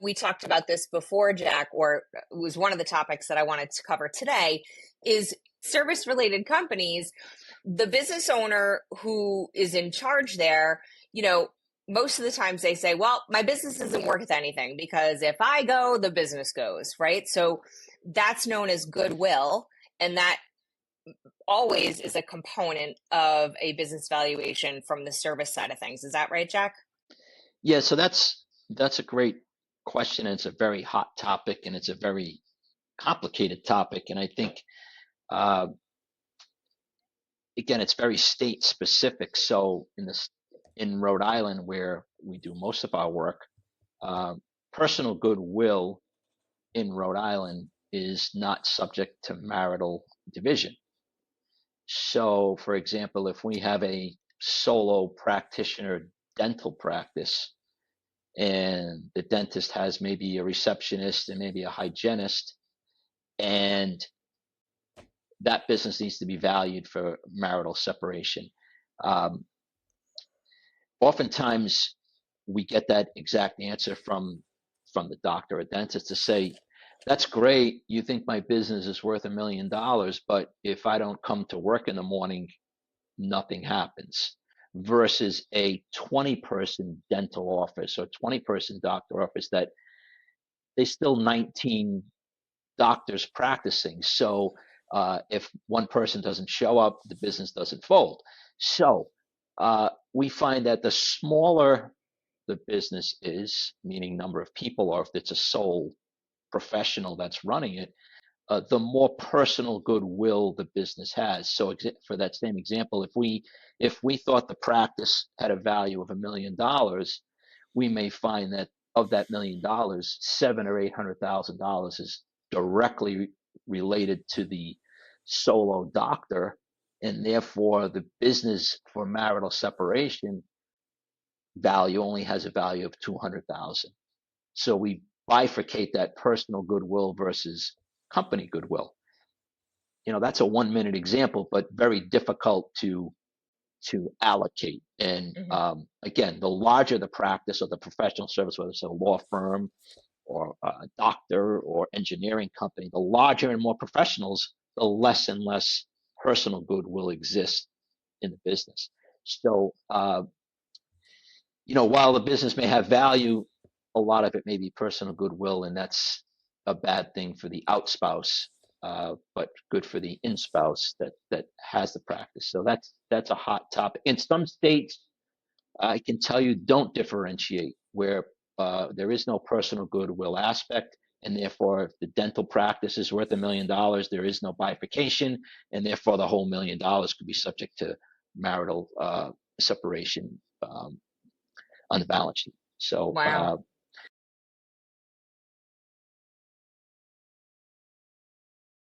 we talked about this before, Jack, or it was one of the topics that I wanted to cover today, is service related companies. The business owner who is in charge there, you know, most of the times they say, well, my business isn't worth anything because if I go, the business goes, right? So that's known as goodwill. And that always is a component of a business valuation from the service side of things. Is that right, Jack? Yeah, so that's a great question, and it's a very hot topic, and it's a very complicated topic. And I think uh, again, it's very state specific. So in Rhode Island, where we do most of our work, uh, personal goodwill in Rhode Island is not subject to marital division. So, for example, if we have a solo practitioner dental practice and the dentist has maybe a receptionist and maybe a hygienist, and that business needs to be valued for marital separation. Um, Oftentimes, we get that exact answer from the doctor or dentist to say, "That's great. You think my business is worth $1 million, but if I don't come to work in the morning, nothing happens." Versus a 20-person dental office or 20-person doctor office that they still 19 doctors practicing. So if one person doesn't show up, the business doesn't fold. So we find that the smaller the business is, meaning number of people, or if it's a sole professional that's running it, the more personal goodwill the business has. So for that same example, if we thought the practice had a value of $1 million, we may find that of that $1 million, $700,000 or $800,000 is directly related to the solo doctor, and therefore the business for marital separation value only has a value of 200,000. So we bifurcate that personal goodwill versus company goodwill. That's a 1 minute example, but very difficult to allocate. And again, the larger the practice or the professional service, whether it's a law firm or a doctor or engineering company, the larger and more professionals, the less and less personal goodwill exists in the business. So, while the business may have value, a lot of it may be personal goodwill, and that's a bad thing for the outspouse, but good for the in-spouse that has the practice. So that's a hot topic. In some states, I can tell you, don't differentiate where there is no personal goodwill aspect, and therefore, if the dental practice is worth $1 million, there is no bifurcation, and therefore the whole $1 million could be subject to marital separation on the balance sheet. So Wow.